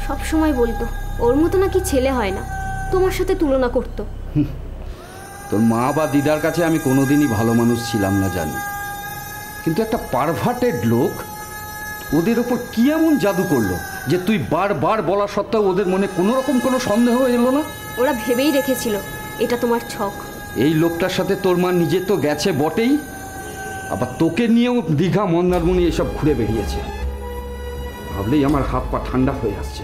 সব সময় বলতো ওর মতো নাকি ছেলে হয় না, তোমার সাথে তুলনা করতো। তোর মা বা দিদার কাছে আমি কোনোদিনই ভালো মানুষ ছিলাম না জানি, কিন্তু একটা পারভার্টেড লোক ওদের ওপর কি এমন জাদু করলো যে তুই বারবার বলা সত্ত্বেও ওদের মনে কোনো রকম কোনো সন্দেহ এলো না? ওরা ভেবেই রেখেছিল এটা তোমার ছক। এই লোকটার সাথে তোর মা নিজে তো গেছে বটেই, আবার তোকে নিয়েও দীঘা মন্দারমণি এসব ঘুরে বেরিয়েছে। ভাবলেই আমার হাত পা ঠান্ডা হয়ে আসছে।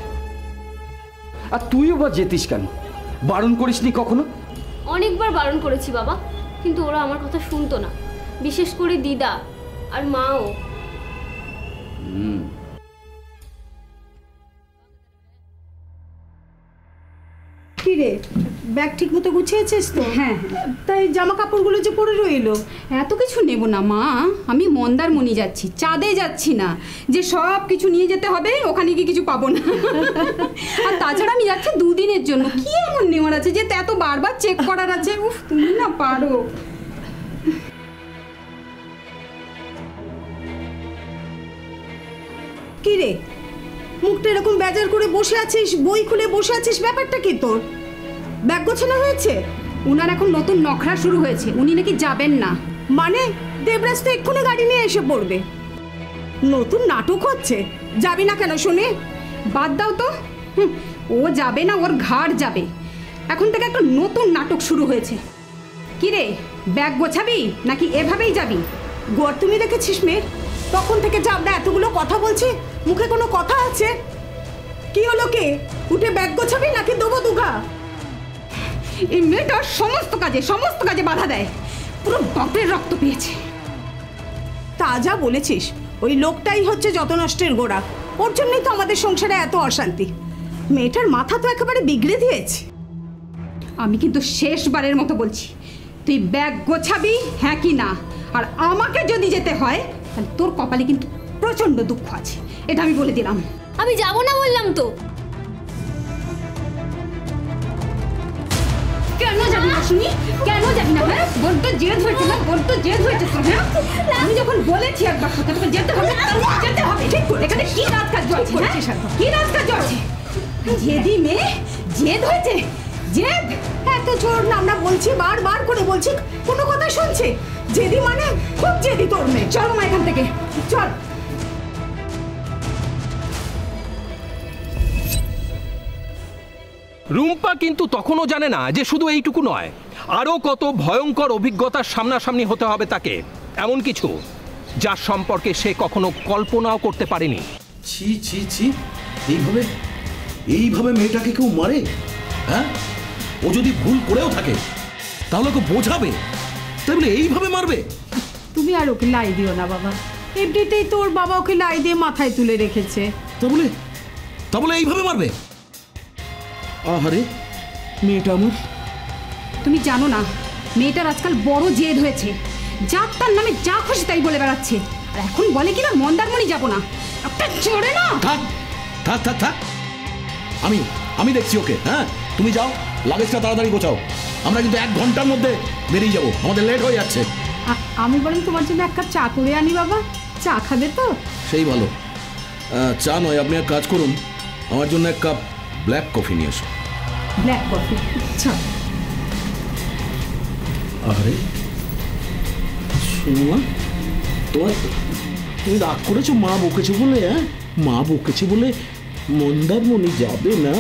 আর তুইও বা যেতিস কেন? বারণ করিসনি কখনো? অনেকবার বারণ করেছি বাবা, কিন্তু ওরা আমার কথা শুনতো না, বিশেষ করে দিদা আর মাও। কি রে, ব্যাগ ঠিক মতো গুছিয়েছিস তো? হ্যাঁ। তাই জামা কাপড়গুলো যে পরে রইলো। এত কিছু নেব না মা, আমি মন্দারমণি যাচ্ছি, চাঁদে যাচ্ছি না যে সব কিছু নিয়ে যেতে হবে, ওখানে গিয়ে কিছু পাবো না। আর তাছাড়া আমি যাচ্ছি 2 দিনের জন্য, কি এমন নেওয়ার আছে যে এত বারবার চেক করার আছে? উফ, তুমি না পারো। কি রে, মুখটা এরকম বেজার করে বসে আছিস, বই খুলে বসে আছিস, ব্যাপারটা কি তোর? ব্যাগ গোছানো হয়েছে? উনার এখন নতুন নখরা শুরু হয়েছে, উনি নাকি যাবেন না। মানে দেবরাজ তো এক্ষুনি গাড়ি নিয়ে এসে পড়বে। নতুন নাটক হচ্ছে, যাবি না কেন শুনে? বাদ দাও তো, ও যাবে না, ওর ঘাড় যাবে। এখন থেকে একটা নতুন নাটক শুরু হয়েছে। কি রে, ব্যাগ গোছাবি নাকি এভাবেই যাবি? গোয়ার তুমি দেখেছিস মেয়ের? তখন থেকে যা আমরা এতগুলো কথা বলছি, মুখে কোনো কথা আছে? কি হলো, কে উঠে ব্যাগ গোছাবি নাকি দেবো দুঘা? এই মেয়েটা সমস্ত কাজে বাধা দেয়, পুরো বাপের রক্ত পেয়েছে। তা যা বলেছিস, ওই লোকটাই হচ্ছে যত নষ্টের গোড়া। ওর জন্যই তো আমাদের সংসারে এত অশান্তি। মেয়েটার মাথা তো একেবারে বিগড়ে দিয়েছে। আমি কিন্তু শেষবারের মতো বলছি, তুই ব্যাগ গোছাবি হ্যাঁ কি না? আর আমাকে যদি যেতে হয় তাহলে তোর কপালে কিন্তু প্রচন্ড দুঃখ আছে, এটা আমি বলে দিলাম। আমি যাব না বললাম তো। কেন যাবি না শুনি, কেন যাবি না? হ্যাঁ, বড্ড জেদ হয়েছে না, বড্ড জেদ হয়েছে তোর। হ্যাঁ, আমি যখন বলেছি একবার কথা, তোকে যেতে হবে, যেতে হবে। ঠিক করে এখানে কি রাজকার্য আছে? কি রাজকার্য আছে? জেদি মেয়ে, জেদ হয়েছে, জেদ। এত জোর না, আমরা বলছি, বারবার করে বলছি, কোনো কথা শুনছে? জেদি মানে খুব জেদি তোর মেয়ে। চল মা এখান থেকে, চল। রুম্পা কিন্তু তখনও জানে না যে শুধু এইটুকু নয়, আরও কত ভয়ঙ্কর অভিজ্ঞতার সামনাসামনি হতে হবে তাকে, এমন কিছু যার সম্পর্কে সে কখনো কল্পনাও করতে পারেনি। ছি ছি ছি, এইভাবে এইভাবে মেয়েটাকে কেউ মারে? হ্যাঁ, ও যদি ভুল করেও থাকে তাহলে ওকে বোঝাবে, তাই বলে এইভাবে মারবে? তুমি আর ওকে লাই দিও না বাবা, এমনিতেই তোর বাবা ওকে লাই দিয়ে মাথায় তুলে রেখেছে। তা বলে এইভাবে মারবে? আহারে মেয়েটা আমার। তুমি জানো না মেয়েটার আজকাল বড় জেদ হয়েছে, যার তার নামে যা খুশি তাই বলে বেড়াচ্ছে। আর এখন বলে কিনা মন্দারমণি যাবো না, একটা চড়ে না। থাক থাক থাক থাক, আমি দেখছি ওকে। হ্যাঁ, তুমি যাও, লাগেজটা তাড়াতাড়ি গোছাও, আমরা কিন্তু 1 ঘন্টার মধ্যে বেরিয়ে যাবো, আমাদের লেট হয়ে যাচ্ছে। আমি বরং তোমার জন্য 1 কাপ চা করে আনি বাবা, চা খাবে তো? সেই ভালো। চা নয়, আপনি এক কাজ করুন, আমার জন্য 1 কাপ ব্ল্যাক কফি নিয়ে এসো। Black coffee? আচ্ছা। আরে শোনো, তুমি রাগ করেছো মা বকেছে বলে? হ্যাঁ, মা বকেছে বলে মন্দারমণি যাবে না?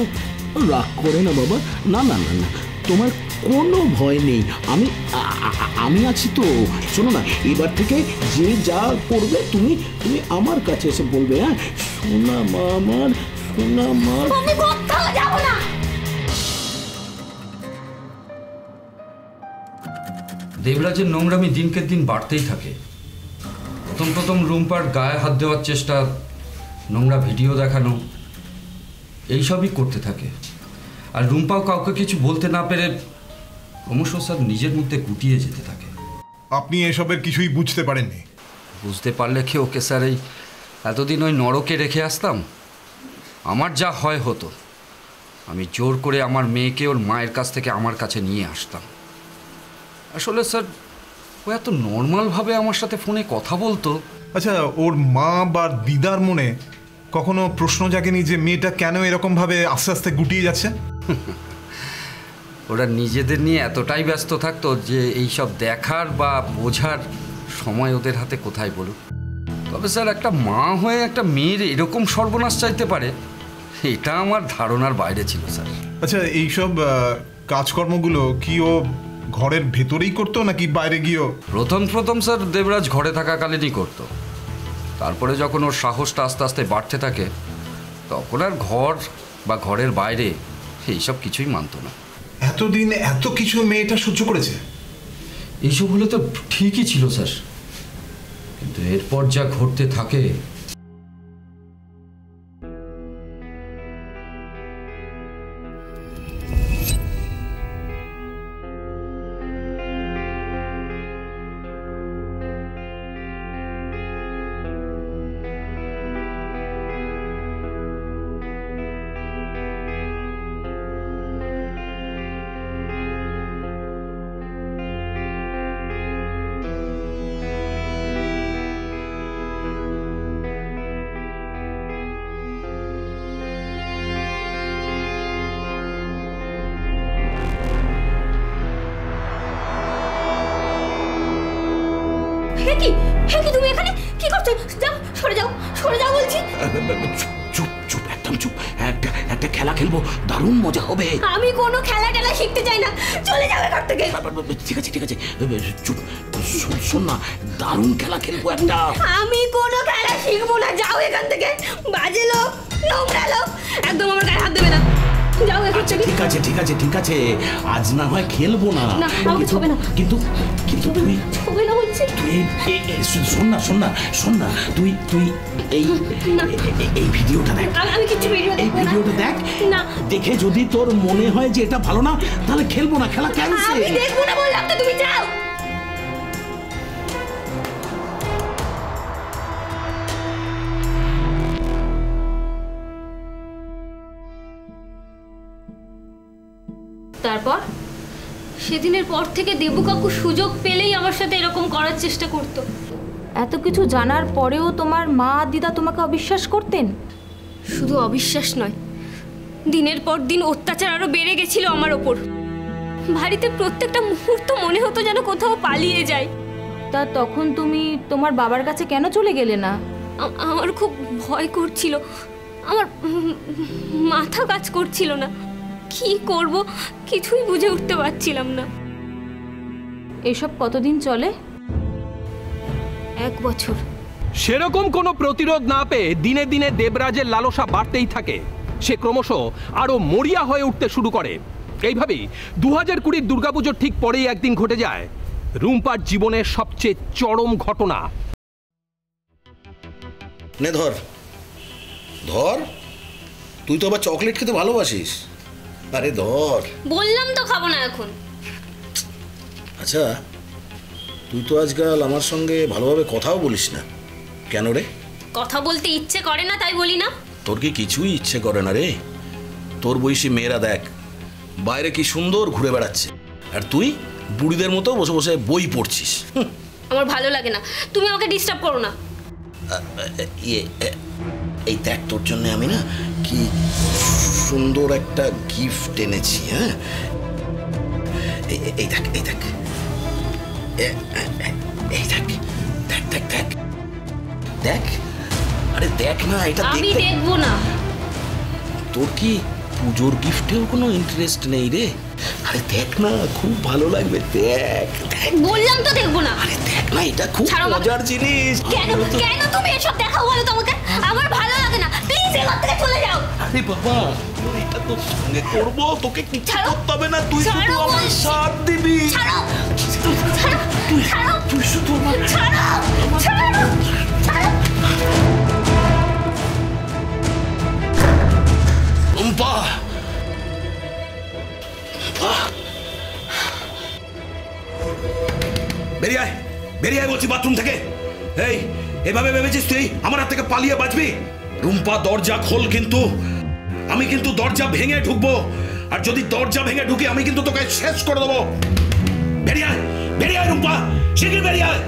রাগ করে না বাবা, না না না না, তোমার কোনো ভয় নেই, আমি আছি তো। শোনো না, এবার থেকে যে যা করবে তুমি আমার কাছে এসে বলবে। হ্যাঁ, সোনা মা আমার, সোনা মা। আমি কোথাও যাব না। দেবরাজের নোংরামি দিনকে দিন বাড়তেই থাকে। প্রথম রুম্পার গায়ে হাত দেওয়ার চেষ্টা, নোংরা ভিডিও দেখানো, এইসবই করতে থাকে। আর রুম্পাও কাউকে কিছু বলতে না পেরে ক্রমশ স্যার নিজের মধ্যে গুটিয়ে যেতে থাকে। আপনি এসবের কিছুই বুঝতে পারেননি? বুঝতে পারলে কি ওকে স্যার এই এতদিন ওই নরকে রেখে আসতাম? আমার যা হয় হতো, আমি জোর করে আমার মেয়েকে ওর মায়ের কাছ থেকে আমার কাছে নিয়ে আসতাম। আসলে স্যার ও এত নর্মালভাবে আমার সাথে ফোনে কথা বলতো। আচ্ছা, ওর মা বা দিদার মনে কখনো প্রশ্ন জাগেনি যে মেয়েটা কেন এরকমভাবে আস্তে আস্তে গুটিয়ে যাচ্ছে? ওরা নিজেদের নিয়ে এতটাই ব্যস্ত থাকতো যে এইসব দেখার বা বোঝার সময় ওদের হাতে কোথায় বলুন। তবে স্যার একটা মা হয়ে একটা মেয়ের এরকম সর্বনাশ চাইতে পারে, এটা আমার ধারণার বাইরে ছিল স্যার। আচ্ছা, এইসব কাজকর্মগুলো কি ও ঘরের ভেতরেই করতো নাকি বাইরে গিয়েও? প্রথম স্যার দেবরাজ ঘরে থাকাকালীনই করতো। তারপরে যখন ওর সাহসটা আস্তে আস্তে বাড়তে থাকে, তখন আর ঘর বা ঘরের বাইরে এইসব কিছুই মানতো না। এতদিন এত কিছু মেয়েটা সহ্য করেছে? এইসব হলে তো ঠিকই ছিল স্যার, কিন্তু এরপর যা ঘটতে থাকে। তুমি এখানে কি করছো? যাও, সরে যাও, সরে যাও বলছি। চুপ চুপ, একদম চুপ। একটা খেলা খেলবো, দারুণ মজা হবে। আমি কোনো খেলা টেলা শিখতে চাই না, চলে যাও এখান থেকে। ঠিক আছে চুপ। শোন না, দারুণ খেলা খেলবো একটা। আমি কোনো খেলা শিখবো না, যাও এখান থেকে। বাজে লোক, নোংরা লোক, একদম আমার গায়ে হাত দেবে না, যাও এখান থেকে। ঠিক আছে, আজ না হয় খেলবো না, আমাকে ছবে না। কিন্তু তুই ছবে না বলছি। শোন না, তুই এই ভিডিওটা দেখ। আমি কিছু ভিডিওটা দেখ না, দেখে যদি তোর মনে হয় যে এটা ভালো না, তাহলে খেলবো না, খেলা ক্যান্সেল। আমি দেখবো না বললাম তো, তুমি যাও। তারপর সেদিনের পর থেকে দেবু কাকু সুযোগ পেলেই আমার সাথে এরকম করার চেষ্টা করতো। এত কিছু জানার পরেও তোমার মা দিদা তোমাকে অবিশ্বাস করতেন? শুধু অবিশ্বাস নয়, দিনের পর দিন অত্যাচার আরো বেড়ে গেছিল আমার ওপর। বাড়িতে প্রত্যেকটা মুহূর্ত মনে হতো যেন কোথাও পালিয়ে যাই। তা তখন তুমি তোমার বাবার কাছে কেন চলে গেলে না? আমার খুব ভয় করছিল, আমার মাথা কাজ করছিল না, কি করব কিছুই বুঝে উঠতে পারছিলাম না। এসব কতদিন চলে? 1 বছর। সেরকম কোনো প্রতিরোধ না পেয়ে দিনে দিনে দেবরাজের লালসা বাড়তেই থাকে। সে ক্রমশ আরো মরিয়া হয়ে উঠতে শুরু করে। এইভাবেই 2020 দুর্গাপুজোর ঠিক পরেই একদিন ঘটে যায় রুম্পার জীবনের সবচেয়ে চরম ঘটনা। নে ধর ধর, তুই তো আবার চকলেট খেতে ভালোবাসিস। আরে ধর। বললাম তো খাবো না এখন। আচ্ছা, তুই তো আজকাল আমার সঙ্গে ভালোভাবে কথাও বলিস না কেন রে? কথা বলতে ইচ্ছে করে না তাই বলি না। তোর কি কিছুই ইচ্ছে করে না রে? তোর বয়সী মেয়েরা দেখ বাইরে কি সুন্দর ঘুরে বেড়াচ্ছে, আর তুই বুড়িদের মতো বসে বসে বই পড়ছিস। আমার ভালো লাগে না, তুমি আমাকে ডিস্টার্ব করো না। এই দেখ, তোর জন্য আমি না কি সুন্দর একটা গিফট এনেছি। হ্যাঁ, এই দেখ এই দেখ এই দেখ দেখ দেখ দেখ দেখ। আরে দেখ না, এটা আমি দেখবো না। তোর কি পুজোর গিফটেও কোনো ইন্টারেস্ট নেই রে? আরে দেখ না, খুব ভালো লাগবে। দেখ দেখ, বললাম তো দেখবো না। আরে দেখ না, এটা খুব মজার জিনিস। কেন কেন তুমি এসব দেখাও বলো তো আমাকে? আমার ভালো লাগে না, প্লিজ এখান থেকে চলে যাও। আরে বাবা, এটা তোর সঙ্গে করবো, তোকে কিছু করতে হবে না, তুই শুধু আমার সাথ দিবি। ছাড়ো ছাড়ো, তুই শুধু আমার ছাড়ো ছাড়ো ছাড়ো। রুম্পা, বেরিয়ে আয়, বেরিয়ে আয় বলছি বাথরুম থেকে। এই এভাবে ভেবেছিস তুই আমার হাত থেকে পালিয়ে বাঁচবি? রুম্পা, দরজা খোল, কিন্তু আমি কিন্তু দরজা ভেঙে ঢুকবো, আর যদি দরজা ভেঙে ঢুকি আমি কিন্তু তোকে শেষ করে দেবো। বেরিয়ে আয়, বেরিয়ে আয় রুম্পা, শিগগির বেরিয়ে আয়।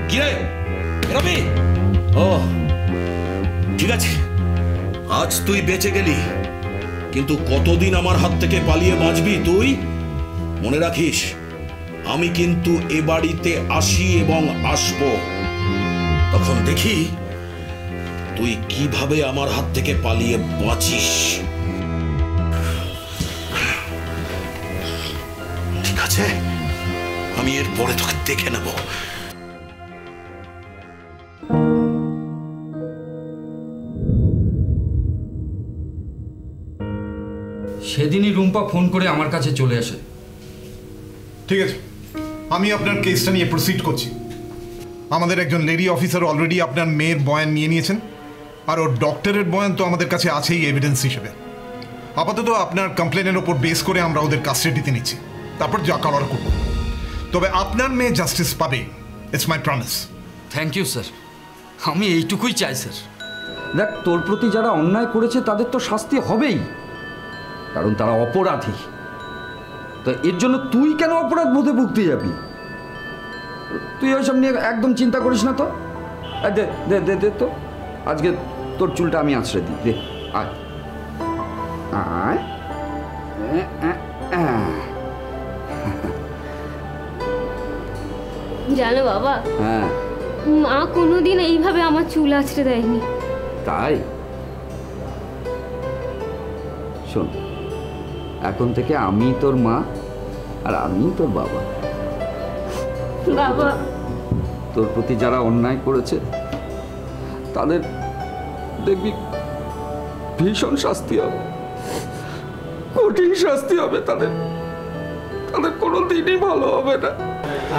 কি রে, বেরোবি? ও ঠিক আছে, আজ তুই বেঁচে গেলি, কিন্তু কতদিন আমার হাত থেকে পালিয়ে বাঁচবি তুই? মনে রাখিস, আমি কিন্তু এ বাড়িতে আসি এবং আসবো, তখন দেখি তুই কিভাবে আমার হাত থেকে পালিয়ে বাঁচিস। ঠিক আছে, আমি এর পরে তোকে দেখে নেব। সেদিনই রুম্পা ফোন করে আমার কাছে চলে আসে। ঠিক আছে, আমি আপনার কেসটা নিয়ে প্রসিড করছি। আমাদের একজন লেডি অফিসার অলরেডি আপনার মেয়ের বয়ান নিয়ে নিয়েছেন, আর ওর ডক্টরের বয়ান তো আমাদের কাছে আছেই এভিডেন্স হিসেবে। আপাতত আপনার কমপ্লেনের ওপর বেস করে আমরা ওদের কাস্টাডিতে নিচ্ছি, তারপর যা করার করব। তবে আপনার মেয়ে জাস্টিস পাবে, it's my promise. Thank you sir, আমি এইটুকুই চাই স্যার। দেখ, তোর প্রতি যারা অন্যায় করেছে তাদের তো শাস্তি হবেই, কারণ তারা অপরাধী। তো এর জন্য তুই কেন অপরাধ বোধে ভুগতে যাবি? তুই ওইসব নিয়ে একদম চিন্তা করিস না তো। দে দে দে দে তো, আজকে তোর চুলটা আমি আছড়ে দিই। দে, আয় আয়। জানো বাবা, হ্যাঁ, মা কোনোদিন এইভাবে আমার চুল আঁচড়ে দেয়নি। তাই শোন, এখন থেকে আমি তোর মা আর আমি তোর বাবা। বাবা, তোর প্রতি যারা অন্যায় করেছে তাদের দেখবি ভীষণ শাস্তি হবে, কঠিন শাস্তি হবে। তাদের কোনো দিনই ভালো হবে না।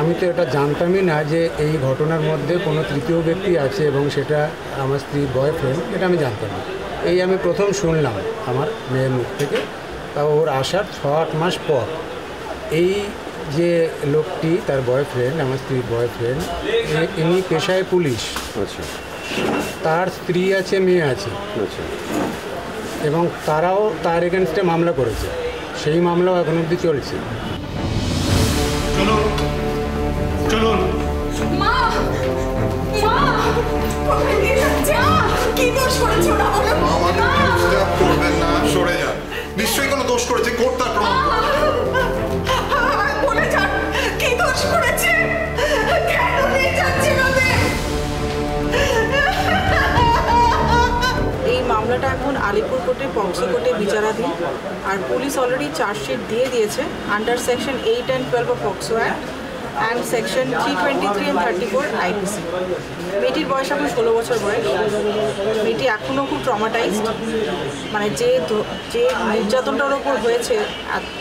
আমি তো এটা জানতামই না যে এই ঘটনার মধ্যে কোনো তৃতীয় ব্যক্তি আছে, এবং সেটা আমার স্ত্রীর বয়ফ্রেন্ড, এটা আমি জানতাম না। এই আমি প্রথম শুনলাম আমার মেয়ের মুখ থেকে, তা ওর আসার 6-8 মাস পর। এই যে লোকটি, তার বয়ফ্রেন্ড, আমার স্ত্রীর বয়ফ্রেন্ড, ইনি পেশায় পুলিশ। আচ্ছা। তার স্ত্রী আছে, মেয়ে আছে। আচ্ছা। এবং তারাও তার এগেনস্টে মামলা করেছে। সেই মামলাও এখন অবধি চলছে। চলুন চলুন। মা মা কোথায় নিয়ে যাচ্ছে? কি দোষ করেছে ওরা? আমাকে ডিস্টার্ব করবেন না, সরে যান। নিশ্চয়ই কোনো দোষ করেছে, কোর্ট তার প্রমাণ বলে যান কি দোষ করেছে, কেন নিয়ে যাচ্ছেন ওদের? এই মামলাটা এখন আলিপুর কোর্টে পক্সো কোর্টে বিচারাধীন, আর পুলিশ অলরেডি চার্জশিট দিয়ে দিয়েছে under section 8 and 12 of POCSO act and section 323 and 34 IPC. মেয়েটির বয়স এখন 16 বছর বয়স। মেয়েটি এখনও খুব ট্রমাটাইজড, মানে যে নির্যাতনটার ওপর হয়েছে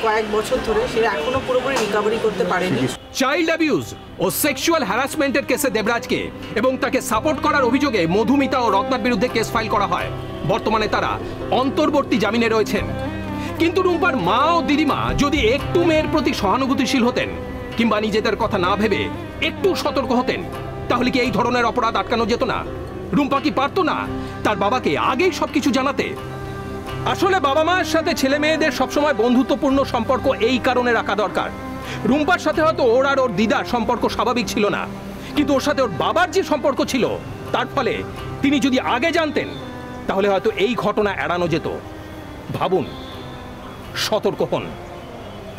কয়েক বছর ধরে সেটা এখনও পুরোপুরি রিকভারি করতে পারেনি। চাইল্ড অ্যাবিউজ ও সেক্সুয়াল হ্যারাসমেন্টের কেসে দেবরাজকে এবং তাকে সাপোর্ট করার অভিযোগে মধুমিতা ও রত্নার বিরুদ্ধে কেস ফাইল করা হয়। বর্তমানে তারা অন্তর্বর্তী জামিনে রয়েছেন। কিন্তু রুম্পার মা ও দিদিমা যদি একটু মেয়ের প্রতি সহানুভূতিশীল হতেন কিংবা নিজেদের কথা না ভেবে একটু সতর্ক হতেন, তাহলে কি এই ধরনের অপরাধ আটকানো যেত না? রুম্পা কি পারতো না তার বাবাকে আগেই সবকিছু জানাতে? আসলে বাবা মায়ের সাথে ছেলে মেয়েদের সবসময় বন্ধুত্বপূর্ণ সম্পর্ক এই কারণে রাখা দরকার। রুম্পার সাথে হয়তো ওর আর ওর দিদার সম্পর্ক স্বাভাবিক ছিল না, কিন্তু ওর সাথে ওর বাবার যে সম্পর্ক ছিল তার ফলে তিনি যদি আগে জানতেন তাহলে হয়তো এই ঘটনা এড়ানো যেত। ভাবুন, সতর্ক হন।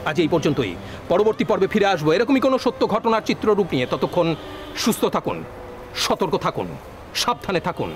আজ এই পর্যন্তই। পরবর্তী পর্বে ফিরে আসবো এরকমই কোনো সত্য ঘটনার চিত্ররূপ নিয়ে। ততক্ষণ সুস্থ থাকুন, সতর্ক থাকুন, সাবধানে থাকুন।